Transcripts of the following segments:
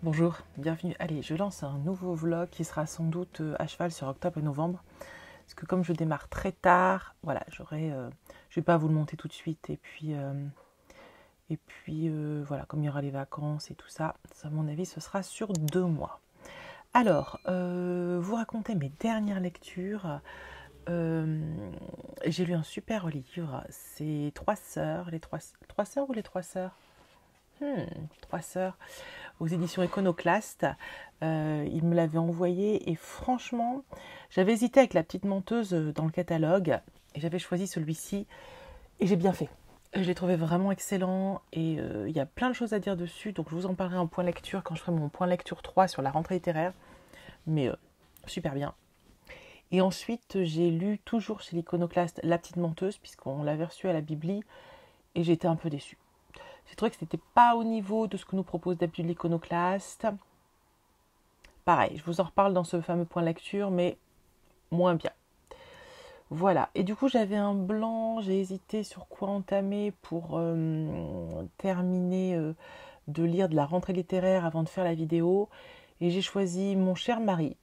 Bonjour, bienvenue. Allez, je lance un nouveau vlog qui sera sans doute à cheval sur octobre et novembre. Parce que comme je démarre très tard, voilà, je vais pas vous le monter tout de suite. Et puis voilà, comme il y aura les vacances et tout ça, à mon avis, ce sera sur 2 mois. Alors, vous raconter mes dernières lectures. J'ai lu un super livre. C'est Trois sœurs, trois sœurs ou les trois sœurs Trois sœurs aux éditions Iconoclaste. Il me l'avait envoyé et franchement, j'avais hésité avec La Petite Menteuse dans le catalogue et j'avais choisi celui-ci et j'ai bien fait. Je l'ai trouvé vraiment excellent et il y a plein de choses à dire dessus, donc je vous en parlerai en point lecture quand je ferai mon point lecture 3 sur la rentrée littéraire, mais super bien. Et ensuite, j'ai lu toujours chez l'Iconoclaste La Petite Menteuse, puisqu'on l'avait reçue à la Bibli, et j'étais un peu déçue. J'ai trouvé que ce n'était pas au niveau de ce que nous propose d'habitude l'Iconoclaste. Pareil, je vous en reparle dans ce fameux point lecture, mais moins bien. Voilà, et du coup j'avais un blanc, j'ai hésité sur quoi entamer pour terminer de lire de la rentrée littéraire avant de faire la vidéo. Et j'ai choisi Mon cher Mari,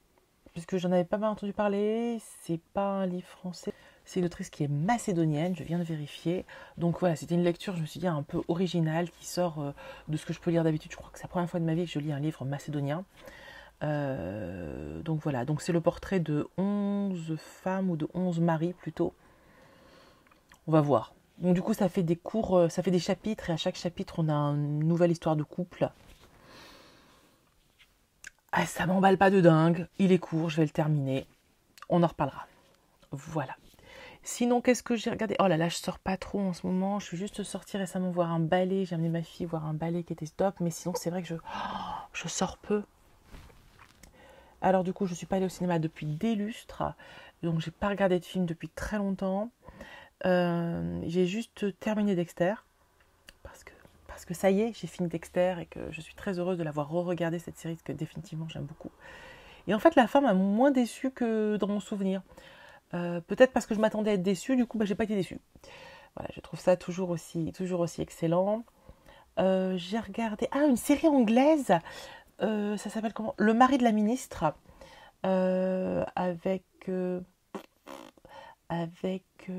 puisque j'en avais pas mal entendu parler, c'est pas un livre français. C'est une autrice qui est macédonienne, je viens de vérifier. Donc voilà, c'était une lecture, je me suis dit, un peu originale, qui sort de ce que je peux lire d'habitude. Je crois que c'est la première fois de ma vie que je lis un livre macédonien. Donc voilà, donc c'est le portrait de 11 femmes ou de 11 maris plutôt. On va voir. Donc du coup, ça fait des cours, ça fait des chapitres, et à chaque chapitre, on a une nouvelle histoire de couple. Ah, ça m'emballe pas de dingue, il est court, je vais le terminer. On en reparlera. Voilà. Sinon, qu'est-ce que j'ai regardé? Oh là là, je sors pas trop en ce moment. Je suis juste sortie récemment voir un ballet. J'ai amené ma fille voir un ballet qui était top. Mais sinon, c'est vrai que je sors peu. Alors du coup, je ne suis pas allée au cinéma depuis des lustres. Donc, j'ai pas regardé de film depuis très longtemps. J'ai juste terminé Dexter. Parce que ça y est, j'ai fini Dexter et que je suis très heureuse de l'avoir re-regardé cette série. Parce que définitivement, j'aime beaucoup. Et en fait, la fin m'a moins déçue que dans mon souvenir. Peut-être parce que je m'attendais à être déçue, du coup, j'ai pas été déçue. Voilà, je trouve ça toujours aussi excellent. J'ai regardé une série anglaise. Ça s'appelle comment? Le mari de la ministre. Avec avec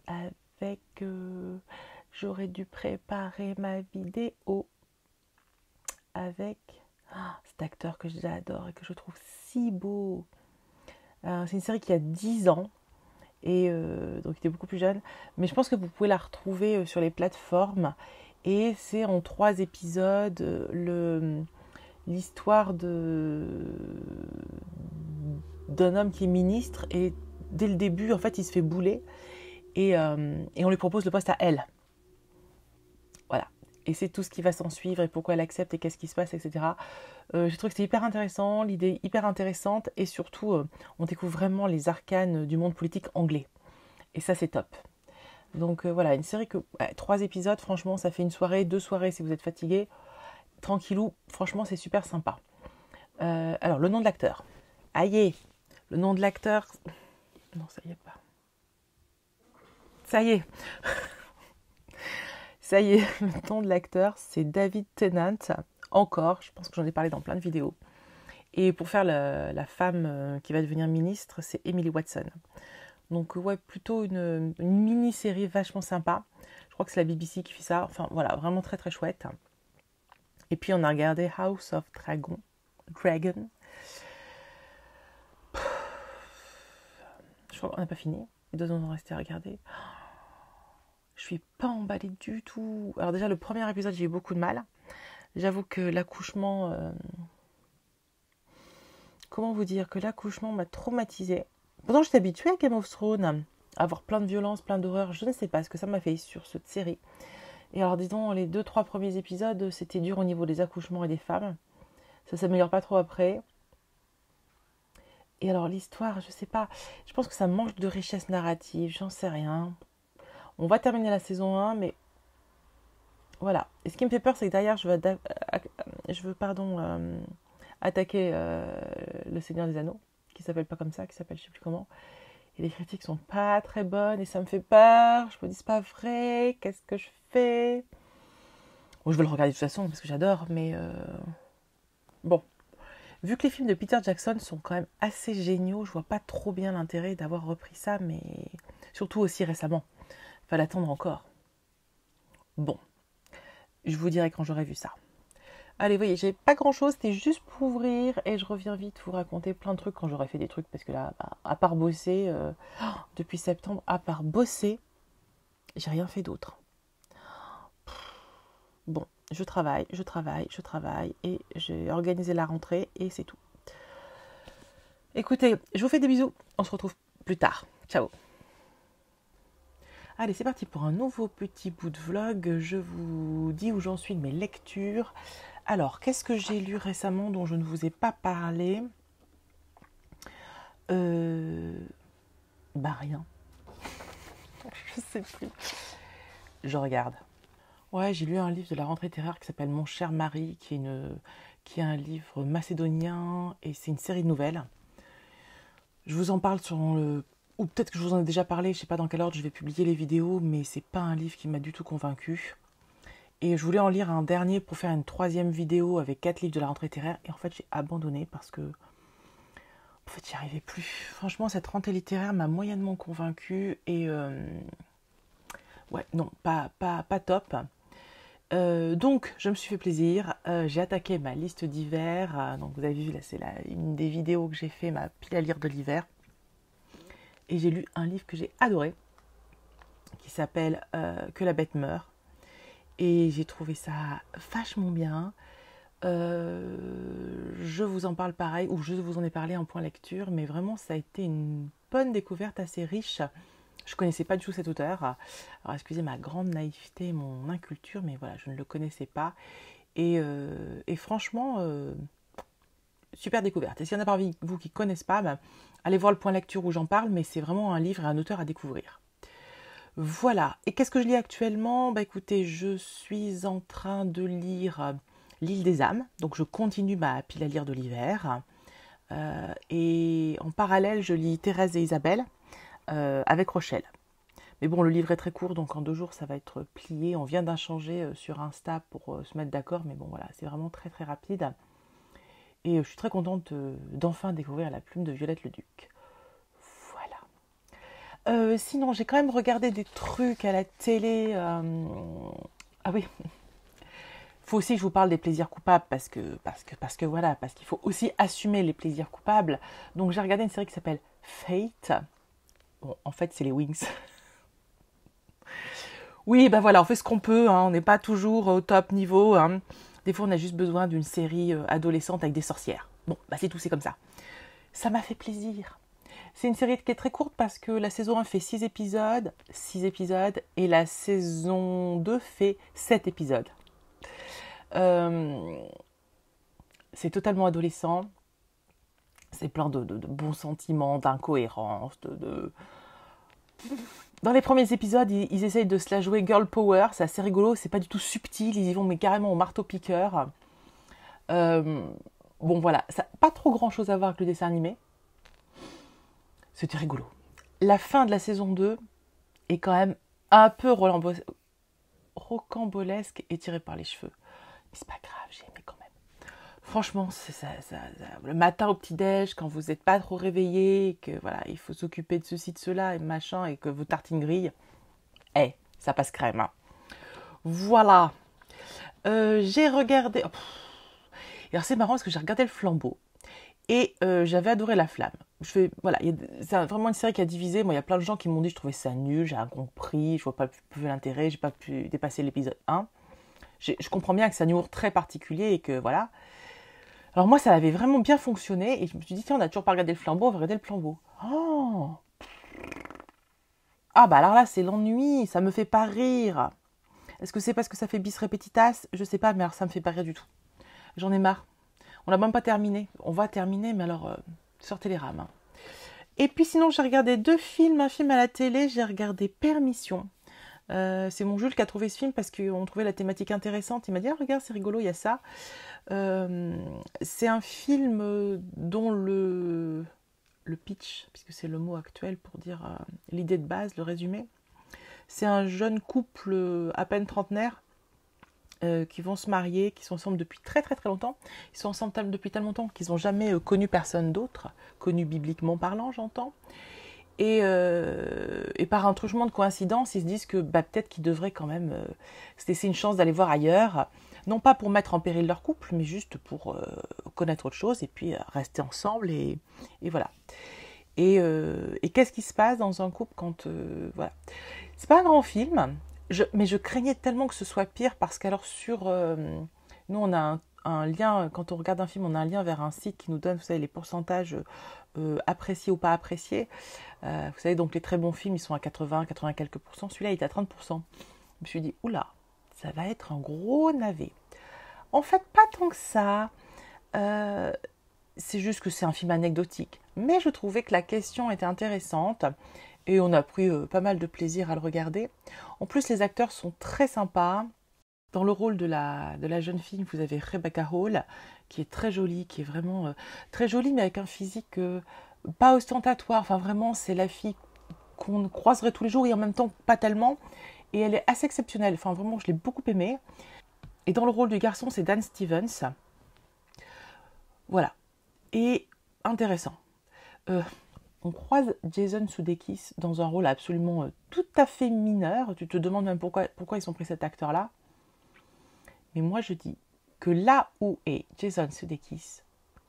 avec j'aurais dû préparer ma vidéo avec cet acteur que j'adore et que je trouve si beau. C'est une série qui a 10 ans. Et donc il était beaucoup plus jeune. Mais je pense que vous pouvez la retrouver sur les plateformes. Et c'est en 3 épisodes l'histoire d'un homme qui est ministre. Et dès le début, en fait, il se fait bouler. Et on lui propose le poste à elle. Voilà. Et c'est tout ce qui va s'en suivre et pourquoi elle accepte et qu'est-ce qui se passe, etc. J'ai trouvé que c'était hyper intéressant, l'idée hyper intéressante. Et surtout, on découvre vraiment les arcanes du monde politique anglais. Et ça, c'est top. Donc voilà, une série que 3 épisodes, franchement, ça fait une soirée, 2 soirées si vous êtes fatigué. Tranquillou, franchement, c'est super sympa. Alors, le nom de l'acteur. Aïe, le nom de l'acteur. Non, ça y est pas. Ça y est. Ça y est, le nom de l'acteur, c'est David Tennant. Encore, je pense que j'en ai parlé dans plein de vidéos. Et pour faire la femme qui va devenir ministre, c'est Emily Watson. Donc ouais, plutôt une mini-série vachement sympa. Je crois que c'est la BBC qui fait ça. Enfin voilà, vraiment très très chouette. Et puis on a regardé House of Dragon. Je crois qu'on n'a pas fini. Il doit en rester à regarder. Je suis pas emballée du tout. Alors déjà, le premier épisode, j'ai eu beaucoup de mal. J'avoue que l'accouchement... Comment vous dire? Que l'accouchement m'a traumatisée. Pourtant, j'étais habituée à Game of Thrones, à avoir plein de violence, plein d'horreur. Je ne sais pas ce que ça m'a fait sur cette série. Et alors, disons, les 2-3 premiers épisodes, c'était dur au niveau des accouchements et des femmes. Ça s'améliore pas trop après. Et alors, l'histoire, je sais pas. Je pense que ça manque de richesse narrative, j'en sais rien. On va terminer la saison 1, mais voilà. Et ce qui me fait peur, c'est que derrière, je veux attaquer Le Seigneur des Anneaux, qui s'appelle pas comme ça, qui s'appelle je sais plus comment. Et les critiques sont pas très bonnes et ça me fait peur. Je me dis, c'est pas vrai, qu'est-ce que je fais? Bon, je vais le regarder de toute façon parce que j'adore, mais Bon, vu que les films de Peter Jackson sont quand même assez géniaux, je vois pas trop bien l'intérêt d'avoir repris ça, mais surtout aussi récemment. Fallait attendre encore. Bon, je vous dirai quand j'aurai vu ça. Allez, vous voyez, j'ai pas grand chose, c'était juste pour ouvrir et je reviens vite vous raconter plein de trucs quand j'aurai fait des trucs parce que là, à part bosser, depuis septembre, à part bosser, j'ai rien fait d'autre. Bon, je travaille et j'ai organisé la rentrée et c'est tout. Écoutez, je vous fais des bisous, on se retrouve plus tard. Ciao. Allez, c'est parti pour un nouveau petit bout de vlog. Je vous dis où j'en suis de mes lectures. Alors, qu'est-ce que j'ai lu récemment dont je ne vous ai pas parlé? Rien. Je sais plus. Je regarde. Ouais, j'ai lu un livre de la rentrée littéraire qui s'appelle Mon cher Marie, qui est un livre macédonien et c'est une série de nouvelles. Je vous en parle sur le... Ou peut-être que je vous en ai déjà parlé, je sais pas dans quel ordre je vais publier les vidéos, mais c'est pas un livre qui m'a du tout convaincu. Et je voulais en lire un dernier pour faire une 3e vidéo avec 4 livres de la rentrée littéraire. Et en fait, j'ai abandonné parce que... En fait, j'y arrivais plus. Franchement, cette rentrée littéraire m'a moyennement convaincue. Et... Ouais, non, pas top. Donc, je me suis fait plaisir. J'ai attaqué ma liste d'hiver. Donc, vous avez vu, là, c'est une des vidéos que j'ai fait, ma pile à lire de l'hiver. Et j'ai lu un livre que j'ai adoré, qui s'appelle Que la bête meurt. Et j'ai trouvé ça vachement bien. Je vous en parle pareil, ou je vous en ai parlé en point lecture, mais vraiment, ça a été une bonne découverte assez riche. Je ne connaissais pas du tout cet auteur. Alors, excusez ma grande naïveté, mon inculture, mais voilà, je ne le connaissais pas. Et franchement, super découverte. Et s'il y en a parmi vous qui ne connaissent pas, allez voir le point lecture où j'en parle, mais c'est vraiment un livre et un auteur à découvrir. Voilà. Et qu'est-ce que je lis actuellement? Écoutez, je suis en train de lire L'île des âmes. Donc, je continue ma pile à lire de l'hiver. Et en parallèle, je lis Thérèse et Isabelle avec Rochelle. Mais bon, le livre est très court, donc en 2 jours, ça va être plié. On vient d'échanger sur Insta pour se mettre d'accord, mais bon, voilà, c'est vraiment très très rapide. Et je suis très contente d'enfin découvrir La plume de Violette Leduc. Voilà. Sinon, j'ai quand même regardé des trucs à la télé. Ah oui, faut aussi que je vous parle des plaisirs coupables parce que voilà, parce qu'il faut aussi assumer les plaisirs coupables. Donc j'ai regardé une série qui s'appelle Fate. Bon, en fait, c'est les Wings. Oui, voilà, on fait ce qu'on peut, hein, on n'est pas toujours au top niveau. Hein. Des fois, on a juste besoin d'une série adolescente avec des sorcières. Bon, c'est tout, c'est comme ça. Ça m'a fait plaisir. C'est une série qui est très courte parce que la saison 1 fait 6 épisodes, et la saison 2 fait 7 épisodes. C'est totalement adolescent. C'est plein de bons sentiments, d'incohérence, Dans les premiers épisodes, ils essayent de se la jouer girl power, c'est assez rigolo, c'est pas du tout subtil, ils y vont mais carrément au marteau-piqueur. Bon voilà, ça n'a pas trop grand chose à voir avec le dessin animé. C'était rigolo. La fin de la saison 2 est quand même un peu rocambolesque et tirée par les cheveux. Mais c'est pas grave, j'ai aimé quand même. Franchement, c'est ça, le matin au petit-déj, quand vous n'êtes pas trop réveillé, que voilà, il faut s'occuper de ceci, de cela, et machin, et que vos tartines grillent, ça passe crème. Hein. Voilà. J'ai regardé... alors c'est marrant parce que j'ai regardé Le Flambeau. Et j'avais adoré La Flamme. C'est vraiment une série qui a divisé. Moi, il y a plein de gens qui m'ont dit que je trouvais ça nul, j'ai rien compris, je vois pas plus l'intérêt, j'ai pas pu dépasser l'épisode 1. Je comprends bien que c'est un humour très particulier et que voilà. Alors moi, ça avait vraiment bien fonctionné et je me suis dit, tiens, on n'a toujours pas regardé Le Flambeau, on va regarder Le Flambeau. Oh! Ah alors là, c'est l'ennui, ça me fait pas rire. Est-ce que c'est parce que ça fait bis repetitas? Je sais pas, mais alors ça me fait pas rire du tout. J'en ai marre. On n'a même pas terminé. On va terminer, mais alors, sortez les rames. Hein. Et puis sinon, j'ai regardé 2 films. Un film à la télé, j'ai regardé Permission. C'est mon Jules qui a trouvé ce film parce qu'on trouvait la thématique intéressante. Il m'a dit, regarde, c'est rigolo, il y a ça. C'est un film dont le pitch, puisque c'est le mot actuel pour dire l'idée de base, le résumé. C'est un jeune couple à peine trentenaire qui vont se marier, qui sont ensemble depuis très très très longtemps. Ils sont ensemble depuis tellement longtemps qu'ils n'ont jamais connu personne d'autre, connu bibliquement parlant, j'entends. Et par un truchement de coïncidence, ils se disent que peut-être qu'ils devraient quand même se laisser une chance d'aller voir ailleurs, non pas pour mettre en péril leur couple, mais juste pour connaître autre chose et puis rester ensemble et voilà. Et qu'est-ce qui se passe dans un couple quand voilà. C'est pas un grand film, mais je craignais tellement que ce soit pire parce qu'alors nous on a un lien, quand on regarde un film, on a un lien vers un site qui nous donne, vous savez, les pourcentages appréciés ou pas appréciés. Vous savez, donc les très bons films, ils sont à 80, 80 quelques pourcents. Celui-là, il est à 30%. Je me suis dit, oula, ça va être un gros navet. En fait, pas tant que ça. C'est juste que c'est un film anecdotique. Mais je trouvais que la question était intéressante et on a pris pas mal de plaisir à le regarder. En plus, les acteurs sont très sympas. Dans le rôle de la jeune fille, vous avez Rebecca Hall, qui est très jolie, qui est vraiment très jolie, mais avec un physique pas ostentatoire. Enfin, vraiment, c'est la fille qu'on croiserait tous les jours et en même temps pas tellement. Et elle est assez exceptionnelle. Enfin, vraiment, je l'ai beaucoup aimée. Et dans le rôle du garçon, c'est Dan Stevens. Voilà. Et intéressant. On croise Jason Sudeikis dans un rôle absolument tout à fait mineur. Tu te demandes même pourquoi ils ont pris cet acteur-là. Mais moi, je dis que là où est Jason Sudeikis,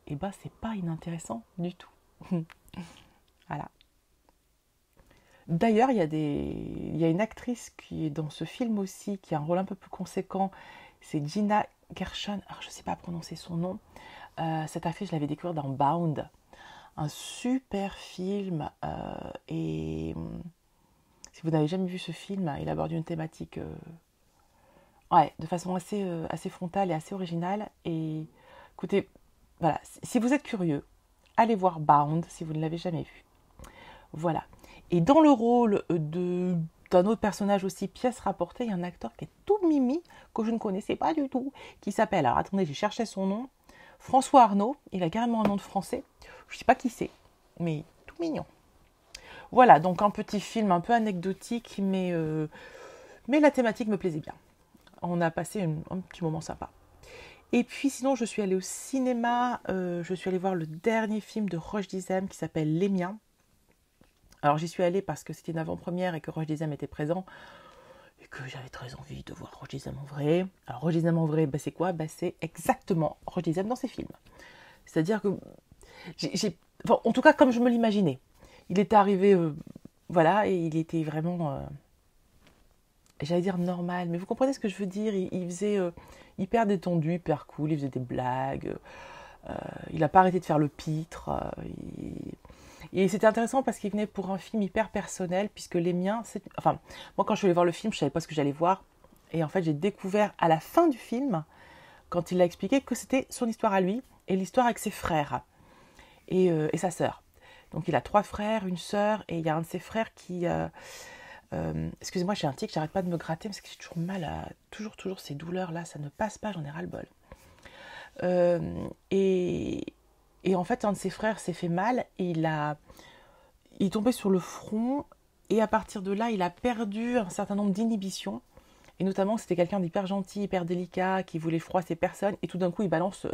eh ben, c'est pas inintéressant du tout. Voilà. D'ailleurs, il y a une actrice qui est dans ce film aussi, qui a un rôle un peu plus conséquent. C'est Gina Gershon. Alors, je ne sais pas prononcer son nom. Cette actrice, je l'avais découverte dans Bound. Un super film. Et si vous n'avez jamais vu ce film, il aborde une thématique de façon assez frontale et assez originale. Et écoutez, voilà, si vous êtes curieux, allez voir Bound si vous ne l'avez jamais vu. Voilà. Et dans le rôle d'un autre personnage aussi, pièce rapportée, il y a un acteur qui est tout mimi, que je ne connaissais pas du tout, qui s'appelle, alors attendez, j'ai cherché son nom, François Arnaud. Il a carrément un nom de français. Je ne sais pas qui c'est, mais tout mignon. Voilà, donc un petit film un peu anecdotique, mais la thématique me plaisait bien. On a passé un petit moment sympa. Et puis sinon, je suis allée au cinéma, je suis allée voir le dernier film de Roche Dizem qui s'appelle Les Miens. Alors j'y suis allée parce que c'était une avant-première et que Roche Dizem était présent et que j'avais très envie de voir Roche Dizem en vrai. Alors Roche Dizem en vrai, c'est quoi ? C'est exactement Roche Dizem dans ses films. C'est-à-dire que en tout cas comme je me l'imaginais. Il était arrivé, voilà, et il était vraiment, j'allais dire normal, mais vous comprenez ce que je veux dire ? Il faisait hyper détendu, hyper cool, il faisait des blagues, il n'a pas arrêté de faire le pitre, et c'était intéressant parce qu'il venait pour un film hyper personnel, puisque Les Miens, moi quand je suis allée voir le film, je ne savais pas ce que j'allais voir, et en fait j'ai découvert à la fin du film, quand il a expliqué que c'était son histoire à lui, et l'histoire avec ses frères, et sa sœur. Donc il a 3 frères, une sœur, et il y a un de ses frères qui... excusez-moi, j'ai un tic, j'arrête pas de me gratter, parce que j'ai toujours mal à... Toujours ces douleurs-là, ça ne passe pas, j'en ai ras-le-bol. Et en fait, un de ses frères s'est fait mal, et il est tombé sur le front, et à partir de là, il a perdu un certain nombre d'inhibitions, et notamment, c'était quelqu'un d'hyper gentil, hyper délicat, qui voulait froisser personne, et tout d'un coup, il balance...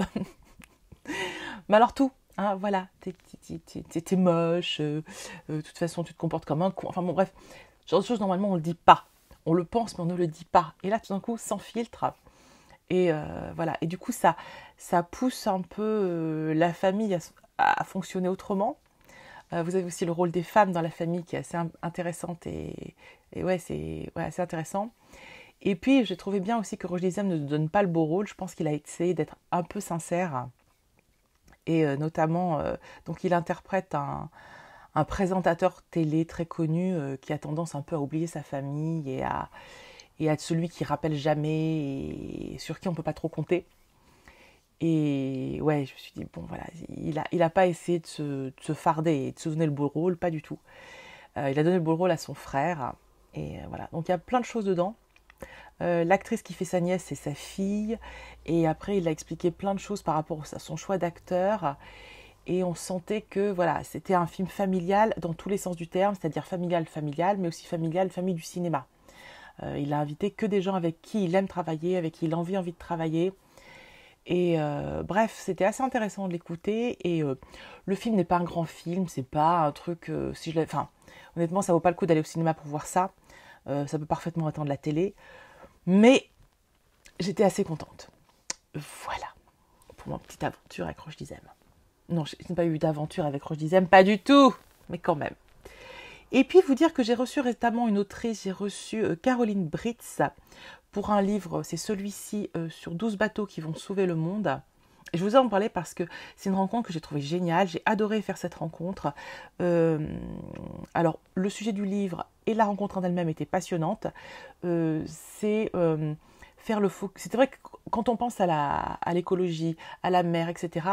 Mais alors tout, hein, voilà, t'es moche, de toute façon, tu te comportes comme un con, enfin bon, bref, ce genre de choses, normalement, on le dit pas. On le pense, mais on ne le dit pas. Et là, tout d'un coup, sans filtre... Et voilà. Et du coup, ça pousse un peu la famille à fonctionner autrement. Vous avez aussi le rôle des femmes dans la famille qui est assez intéressante et ouais, c'est assez intéressant. Et puis, j'ai trouvé bien aussi que Roche Dizem ne donne pas le beau rôle. Je pense qu'il a essayé d'être un peu sincère. Et notamment, donc il interprète un présentateur télé très connu qui a tendance un peu à oublier sa famille et à être celui qui rappelle jamais et sur qui on ne peut pas trop compter. Et ouais, je me suis dit, bon voilà, il a pas essayé de se farder et de se donner le beau rôle, pas du tout. Il a donné le beau rôle à son frère. Et voilà, donc il y a plein de choses dedans. L'actrice qui fait sa nièce, c'est sa fille. Et après, il a expliqué plein de choses par rapport à son choix d'acteur. Et on sentait que voilà, c'était un film familial dans tous les sens du terme, c'est-à-dire familial, mais aussi familial, famille du cinéma. Il a invité que des gens avec qui il aime travailler, avec qui il a envie de travailler. Et bref, c'était assez intéressant de l'écouter. Et le film n'est pas un grand film, c'est pas un truc... enfin, honnêtement, ça vaut pas le coup d'aller au cinéma pour voir ça. Ça peut parfaitement attendre la télé. Mais j'étais assez contente. Voilà, pour ma petite aventure avec Roche Dizem. Non, je n'ai pas eu d'aventure avec Roche Dizem, pas du tout, mais quand même. Et puis vous dire que j'ai reçu récemment une autrice, j'ai reçu Caroline Britz pour un livre, c'est celui-ci, sur 12 bateaux qui vont sauver le monde. Et je vous en parler parce que c'est une rencontre que j'ai trouvée géniale, j'ai adoré faire cette rencontre. Alors, le sujet du livre et la rencontre en elle-même étaient passionnantes. C'est faire le focus. C'est vrai que quand on pense à l'écologie, à la mer, etc.,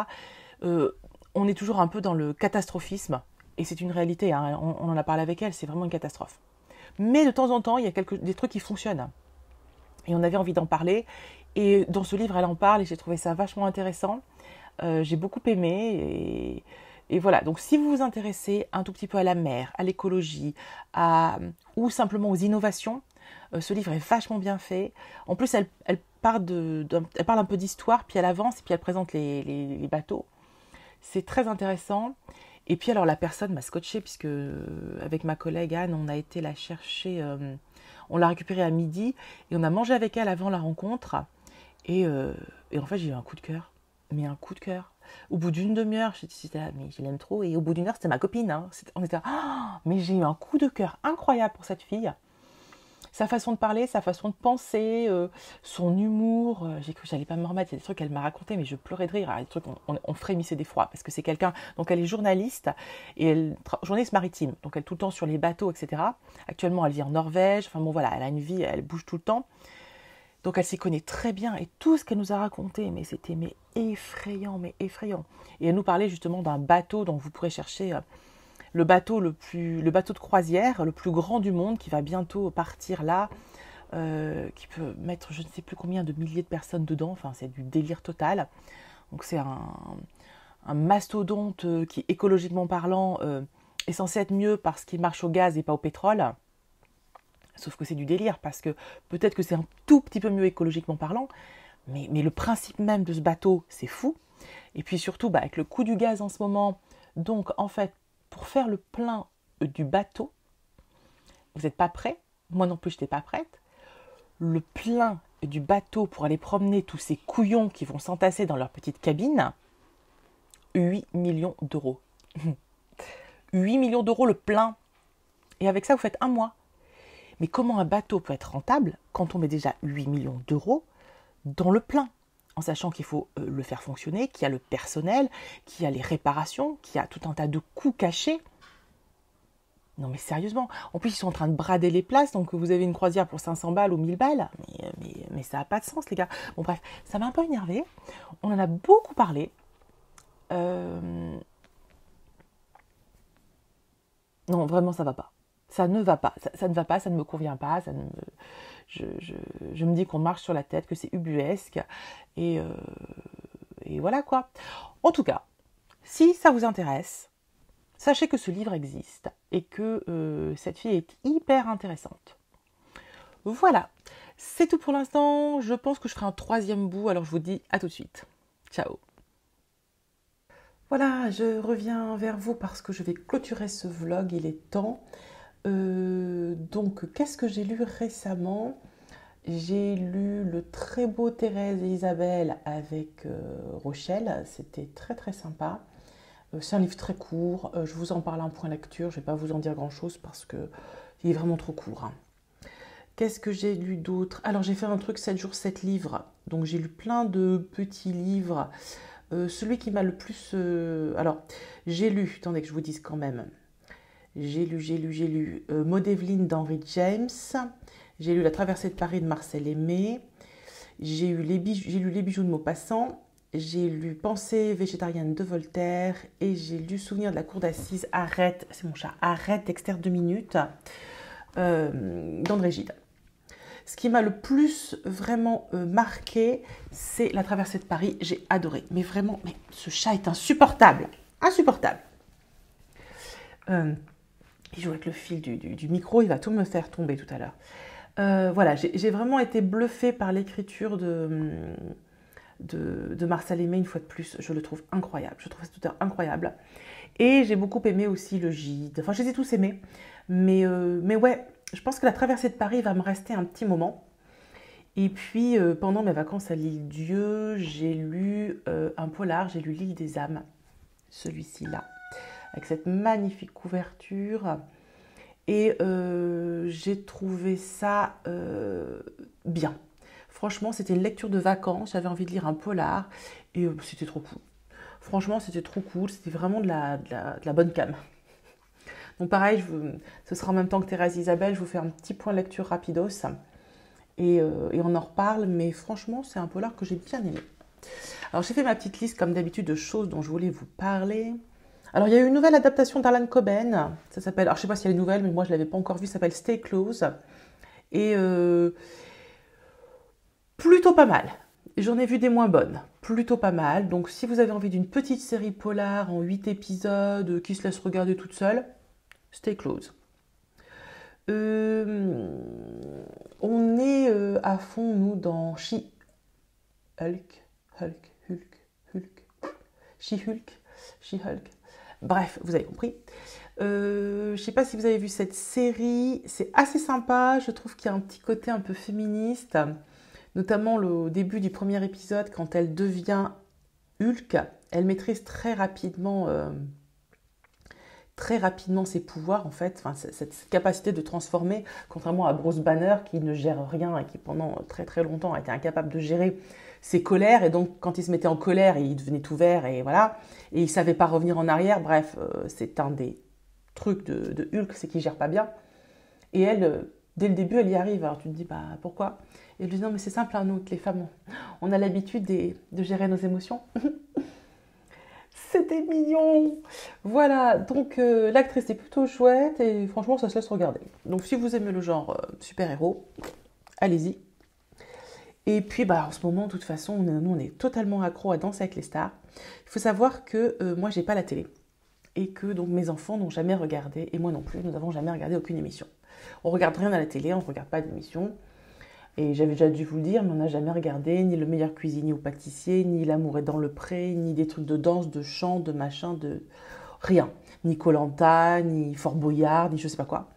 on est toujours un peu dans le catastrophisme. Et c'est une réalité, hein, on en a parlé avec elle, c'est vraiment une catastrophe. Mais de temps en temps, il y a des trucs qui fonctionnent. Et on avait envie d'en parler. Et dans ce livre, elle en parle et j'ai trouvé ça vachement intéressant. J'ai beaucoup aimé. Et voilà, donc si vous vous intéressez un tout petit peu à la mer, à l'écologie, ou simplement aux innovations, ce livre est vachement bien fait. En plus, elle parle un peu d'histoire, puis elle avance, et puis elle présente les bateaux. C'est très intéressant. Et puis alors la personne m'a scotché, puisque avec ma collègue Anne, on a été la chercher, on l'a récupérée à midi, et on a mangé avec elle avant la rencontre. Et en fait, j'ai eu un coup de cœur. Mais un coup de cœur. Au bout d'une demi-heure, j'étais là, mais je l'aime trop. Et au bout d'une heure, c'était ma copine. Hein. On était là, oh, mais j'ai eu un coup de cœur incroyable pour cette fille. Sa façon de parler, sa façon de penser, son humour. J'ai cru que j'allais pas me remettre. Il y a des trucs qu'elle m'a raconté, mais je pleurais de rire. Il y a des trucs, on frémissait d'effroi. Parce que c'est quelqu'un, donc elle est journaliste, et journaliste maritime. Donc elle est tout le temps sur les bateaux, etc. Actuellement, elle vit en Norvège. Enfin bon, voilà, elle a une vie, elle bouge tout le temps. Donc elle s'y connaît très bien. Et tout ce qu'elle nous a raconté, mais c'était effrayant, mais effrayant. Et elle nous parlait justement d'un bateau dont vous pourrez chercher... le bateau de croisière, le plus grand du monde, qui va bientôt partir là, qui peut mettre je ne sais plus combien de milliers de personnes dedans, enfin c'est du délire total. Donc c'est un mastodonte qui, écologiquement parlant, est censé être mieux parce qu'il marche au gaz et pas au pétrole. Sauf que c'est du délire, parce que peut-être que c'est un tout petit peu mieux écologiquement parlant, mais le principe même de ce bateau, c'est fou. Et puis surtout, avec le coût du gaz en ce moment, donc en fait, pour faire le plein du bateau, vous n'êtes pas prêts, moi non plus je n'étais pas prête, le plein du bateau pour aller promener tous ces couillons qui vont s'entasser dans leur petite cabine, 8 millions d'euros. 8 millions d'euros le plein. Et avec ça, vous faites un mois. Mais comment un bateau peut être rentable quand on met déjà 8 millions d'euros dans le plein ? En sachant qu'il faut le faire fonctionner, qu'il y a le personnel, qu'il y a les réparations, qu'il y a tout un tas de coûts cachés. Non mais sérieusement, en plus ils sont en train de brader les places, donc vous avez une croisière pour 500 balles ou 1000 balles, mais ça n'a pas de sens les gars. Bon bref, ça m'a un peu énervé, on en a beaucoup parlé. Non vraiment ça va pas. Ça ne va pas, ça ne va pas, ça ne me convient pas, je me dis qu'on marche sur la tête, que c'est ubuesque, et voilà quoi. En tout cas, si ça vous intéresse, sachez que ce livre existe, et que cette fille est hyper intéressante. Voilà, c'est tout pour l'instant, je pense que je ferai un troisième bout, alors je vous dis à tout de suite. Ciao. Voilà, je reviens vers vous parce que je vais clôturer ce vlog, il est temps. Donc, qu'est-ce que j'ai lu récemment ? J'ai lu le très beau Thérèse et Isabelle avec Rochelle, c'était très très sympa. C'est un livre très court, je vous en parle en point lecture, je ne vais pas vous en dire grand chose parce qu'il est vraiment trop court. Hein. Qu'est-ce que j'ai lu d'autre ? Alors j'ai fait un truc 7 jours 7 livres, donc j'ai lu plein de petits livres. Celui qui m'a le plus... Alors j'ai lu, attendez que je vous dise quand même. J'ai lu Maud Eveline d'Henry James. J'ai lu La traversée de Paris de Marcel Aimé. J'ai lu Les bijoux de Maupassant. J'ai lu Pensée végétarienne de Voltaire. Et j'ai lu Souvenir de la cour d'assises. Arrête, c'est mon chat. Arrête, Dexter 2 minutes. D'André Gide. Ce qui m'a le plus vraiment marqué, c'est La traversée de Paris. J'ai adoré. Mais vraiment, ce chat est insupportable. Insupportable. Il joue avec le fil du micro, il va tout me faire tomber tout à l'heure. Voilà, j'ai vraiment été bluffée par l'écriture de Marcel Aimé une fois de plus. Je le trouve incroyable, je trouve cet auteur incroyable. Et j'ai beaucoup aimé aussi le Gide, enfin je les ai tous aimés. Mais ouais, je pense que la traversée de Paris va me rester un petit moment. Et puis pendant mes vacances à l'Île-Dieu, j'ai lu un polar, j'ai lu L'île des âmes, celui-ci là, avec cette magnifique couverture. Et j'ai trouvé ça bien. Franchement, c'était une lecture de vacances, j'avais envie de lire un polar et c'était trop cool. Franchement, c'était trop cool, c'était vraiment de la bonne cam. Donc pareil, ce sera en même temps que Thérèse Isabelle, je vous fais un petit point lecture rapidos et on en reparle, mais franchement, c'est un polar que j'ai bien aimé. Alors j'ai fait ma petite liste comme d'habitude de choses dont je voulais vous parler. Alors il y a eu une nouvelle adaptation d'Alan Coben, ça s'appelle, alors je sais pas si elle est nouvelle, mais moi je ne l'avais pas encore vue, ça s'appelle Stay Close. Et plutôt pas mal. J'en ai vu des moins bonnes, plutôt pas mal. Donc si vous avez envie d'une petite série polar en 8 épisodes qui se laisse regarder toute seule, Stay Close. On est à fond, nous, dans She-Hulk, She-Hulk. Bref, vous avez compris. Je ne sais pas si vous avez vu cette série, c'est assez sympa, je trouve qu'il y a un petit côté un peu féministe, notamment au début du premier épisode, quand elle devient Hulk, elle maîtrise très rapidement ses pouvoirs en fait, enfin, cette capacité de transformer, contrairement à Bruce Banner qui ne gère rien et qui pendant très très longtemps a été incapable de gérer ses colères, et donc quand il se mettait en colère il devenait tout vert et voilà, et il ne savait pas revenir en arrière. Bref, c'est un des trucs de Hulk, c'est qu'il ne gère pas bien, et elle, dès le début elle y arrive. Alors tu te dis bah pourquoi, et elle lui dit non mais c'est simple, hein, nous les femmes on a l'habitude de gérer nos émotions. C'était mignon. Voilà, donc l'actrice est plutôt chouette et franchement ça se laisse regarder. Donc si vous aimez le genre super-héros, allez-y. Et puis bah, en ce moment, de toute façon, nous on est totalement accro à Danser avec les stars. Il faut savoir que moi j'ai pas la télé et que donc mes enfants n'ont jamais regardé, et moi non plus, nous n'avons jamais regardé aucune émission. On regarde rien à la télé, on ne regarde pas d'émission. Et j'avais déjà dû vous le dire, mais on n'a jamais regardé ni Le meilleur cuisinier ou pâtissier, ni L'amour est dans le pré, ni des trucs de danse, de chant, de machin, de rien. Ni koh ni Fort Boyard, ni je sais pas quoi.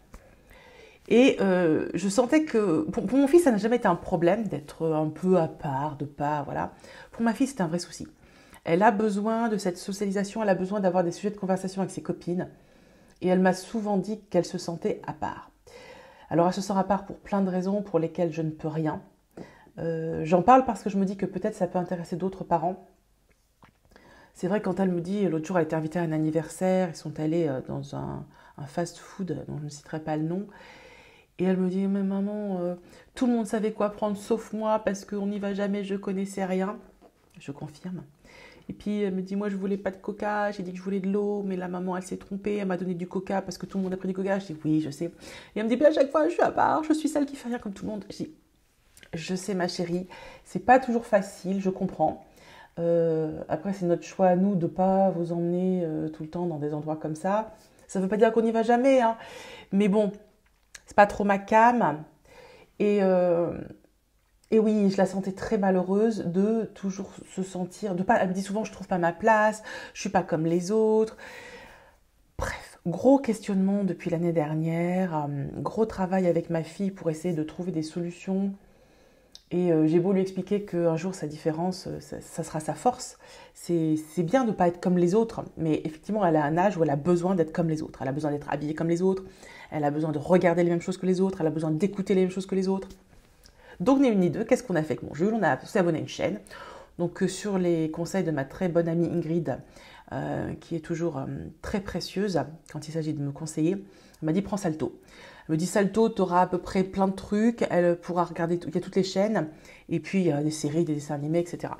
Et je sentais que, pour mon fils, ça n'a jamais été un problème d'être un peu à part, de pas, voilà. Pour ma fille, c'est un vrai souci. Elle a besoin de cette socialisation, elle a besoin d'avoir des sujets de conversation avec ses copines. Et elle m'a souvent dit qu'elle se sentait à part. Alors elle se sent à part pour plein de raisons pour lesquelles je ne peux rien. J'en parle parce que je me dis que peut-être ça peut intéresser d'autres parents. C'est vrai, quand elle me dit, l'autre jour elle était invitée à un anniversaire, ils sont allés dans un fast-food dont je ne citerai pas le nom, et elle me dit mais maman, tout le monde savait quoi prendre sauf moi parce qu'on n'y va jamais, je connaissais rien. Je confirme. Et puis elle me dit moi je voulais pas de coca, j'ai dit que je voulais de l'eau, mais la maman elle s'est trompée, elle m'a donné du coca parce que tout le monde a pris du coca. Je dis oui je sais. Et elle me dit à chaque fois je suis à part, je suis celle qui fait rien comme tout le monde. Je dis je sais ma chérie, c'est pas toujours facile, je comprends. Après c'est notre choix à nous de pas vous emmener tout le temps dans des endroits comme ça. Ça veut pas dire qu'on n'y va jamais, hein. Mais bon, c'est pas trop ma came. Et oui, je la sentais très malheureuse de toujours se sentir, de pas, elle me dit souvent je trouve pas ma place, je suis pas comme les autres. Bref, gros questionnement depuis l'année dernière, gros travail avec ma fille pour essayer de trouver des solutions. Et j'ai beau lui expliquer qu'un jour sa différence, ça sera sa force. C'est bien de ne pas être comme les autres, mais effectivement elle a un âge où elle a besoin d'être comme les autres. Elle a besoin d'être habillée comme les autres, elle a besoin de regarder les mêmes choses que les autres, elle a besoin d'écouter les mêmes choses que les autres. Donc, ni une ni deux, qu'est-ce qu'on a fait avec mon Jules? On a s'abonné à une chaîne. Donc, sur les conseils de ma très bonne amie Ingrid, qui est toujours très précieuse quand il s'agit de me conseiller, elle m'a dit prends Salto. Elle me dit Salto, tu auras à peu près plein de trucs, elle pourra regarder, il y a toutes les chaînes, et puis il y a des séries, des dessins animés, etc.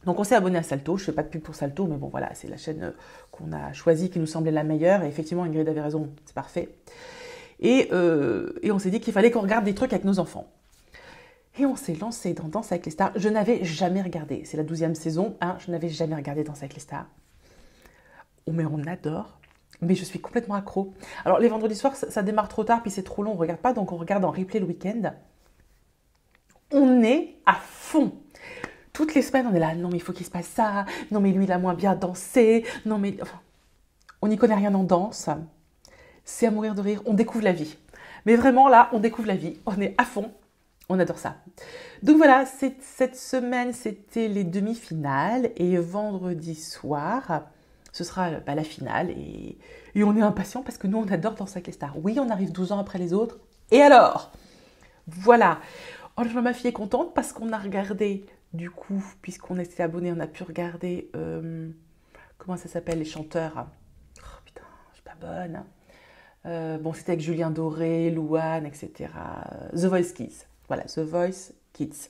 Donc, on s'est abonné à Salto. Je ne fais pas de pub pour Salto, mais bon, voilà, c'est la chaîne qu'on a choisie qui nous semblait la meilleure. Et effectivement, Ingrid avait raison, c'est parfait. Et on s'est dit qu'il fallait qu'on regarde des trucs avec nos enfants. Et on s'est lancé dans Danse avec les stars. Je n'avais jamais regardé. C'est la 12e saison. Hein, je n'avais jamais regardé Danse avec les stars. Oh, mais on adore. Mais je suis complètement accro. Alors les vendredis soirs, ça démarre trop tard, puis c'est trop long, on ne regarde pas, donc on regarde en replay le week-end. On est à fond. Toutes les semaines, on est là, non mais il faut qu'il se passe ça, non mais lui il a moins bien dansé, non mais... Enfin, on n'y connaît rien en danse. C'est à mourir de rire, on découvre la vie. Mais vraiment là, on découvre la vie, on est à fond, on adore ça. Donc voilà, cette semaine, c'était les demi-finales, et vendredi soir, ce sera la finale, et on est impatient parce que nous, on adore Danser avec les stars. Oui, on arrive 12 ans après les autres, et alors? Voilà. Oh, ma fille est contente parce qu'on a regardé, du coup, puisqu'on était abonnés, on a pu regarder, comment ça s'appelle, les chanteurs. Oh putain, je suis pas bonne. Bon, c'était avec Julien Doré, Louane, etc. The Voice Kids. Voilà, The Voice Kids.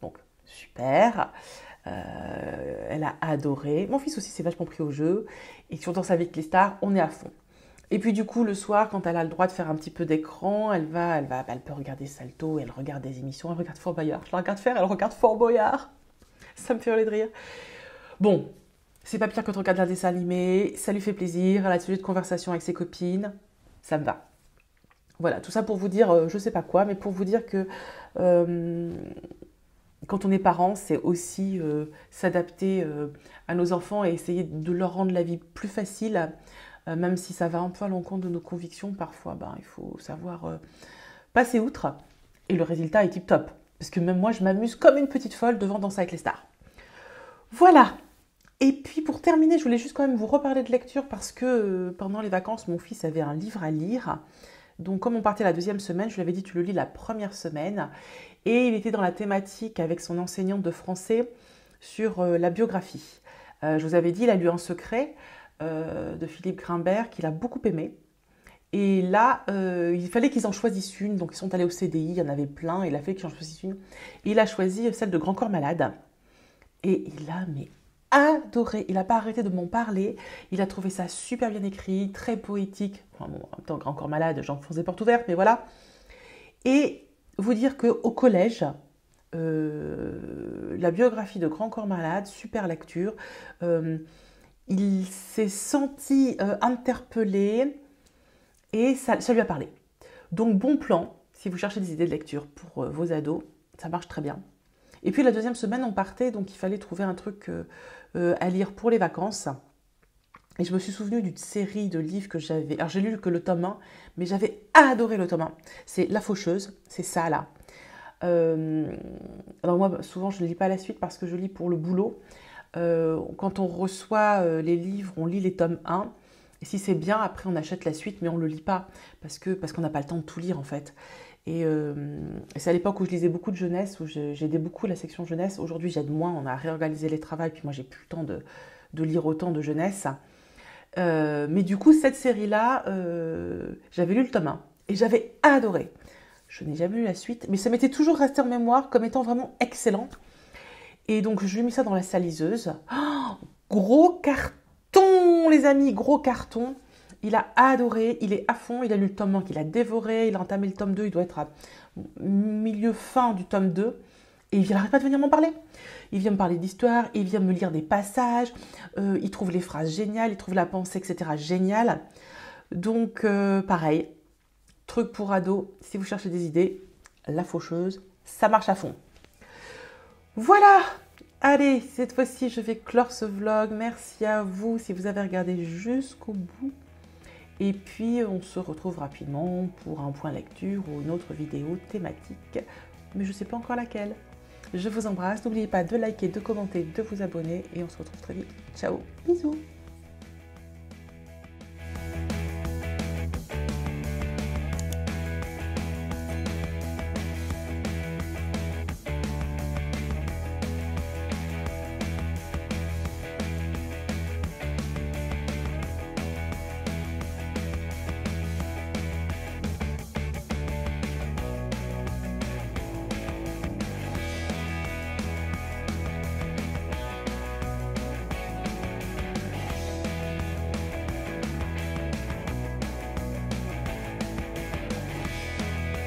Donc, super. Elle a adoré. Mon fils aussi s'est vachement pris au jeu. Et sur Danse avec les stars, on est à fond. Et puis du coup, le soir, quand elle a le droit de faire un petit peu d'écran, elle peut regarder Salto, elle regarde des émissions, elle regarde Fort Boyard. Je la regarde faire, elle regarde Fort Boyard. Ça me fait hurler de rire. Bon, c'est pas pire quand on regarde un dessin animé, ça lui fait plaisir, elle a des sujets de conversation avec ses copines, ça me va. Voilà, tout ça pour vous dire, je sais pas quoi, mais pour vous dire que quand on est parent, c'est aussi s'adapter à nos enfants et essayer de leur rendre la vie plus facile, même si ça va un peu à l'encontre de nos convictions. Parfois, il faut savoir passer outre et le résultat est tip top. Parce que même moi, je m'amuse comme une petite folle devant Danser avec les stars. Voilà. Et puis pour terminer, je voulais juste quand même vous reparler de lecture parce que pendant les vacances, mon fils avait un livre à lire. Donc comme on partait la deuxième semaine, je lui avais dit tu le lis la première semaine. Et il était dans la thématique avec son enseignante de français sur la biographie. Je vous avais dit, il a lu Un secret de Philippe Grimbert qu'il a beaucoup aimé. Et là, il fallait qu'ils en choisissent une. Donc ils sont allés au CDI, il y en avait plein. Il a fallu qu'ils en choisissent une. Et il a choisi celle de Grand Corps Malade. Et il a adoré. Il n'a pas arrêté de m'en parler. Il a trouvé ça super bien écrit, très poétique. Enfin, bon, en même temps, Grand Corps Malade, j'enfonce des portes ouvertes, mais voilà. Et vous dire qu'au collège, la biographie de Grand Corps Malade, super lecture, il s'est senti interpellé et ça lui a parlé. Donc bon plan, si vous cherchez des idées de lecture pour vos ados, ça marche très bien. Et puis la deuxième semaine, on partait, donc il fallait trouver un truc à lire pour les vacances. Et je me suis souvenue d'une série de livres que j'avais... Alors j'ai lu que le tome 1, mais j'avais adoré le tome 1. C'est La Faucheuse, c'est ça là. Alors moi, souvent je ne lis pas la suite parce que je lis pour le boulot. Quand on reçoit les livres, on lit les tomes 1. Et si c'est bien, après on achète la suite, mais on ne le lit pas parce qu'on n'a pas le temps de tout lire en fait. Et c'est à l'époque où je lisais beaucoup de jeunesse, où j'aidais beaucoup la section jeunesse. Aujourd'hui, j'aide moins, on a réorganisé les travaux, puis moi, j'ai plus le temps de lire autant de jeunesse. Mais du coup, cette série-là, j'avais lu le tome 1 et j'avais adoré. Je n'ai jamais lu la suite, mais ça m'était toujours resté en mémoire comme étant vraiment excellent. Et donc, je lui ai mis ça dans la saliseuse. Oh, gros carton, les amis, gros carton. Il a adoré, il est à fond, il a lu le tome 1 qu'il a dévoré, il a entamé le tome 2, il doit être à milieu fin du tome 2. Et il n'arrête pas de venir m'en parler. Il vient me parler d'histoire, il vient me lire des passages, il trouve les phrases géniales, il trouve la pensée, etc. géniale. Donc, pareil, truc pour ados, si vous cherchez des idées, La Faucheuse, ça marche à fond. Voilà! Allez, cette fois-ci, je vais clore ce vlog. Merci à vous si vous avez regardé jusqu'au bout. Et puis, on se retrouve rapidement pour un point lecture ou une autre vidéo thématique, mais je ne sais pas encore laquelle. Je vous embrasse, n'oubliez pas de liker, de commenter, de vous abonner et on se retrouve très vite. Ciao, bisous!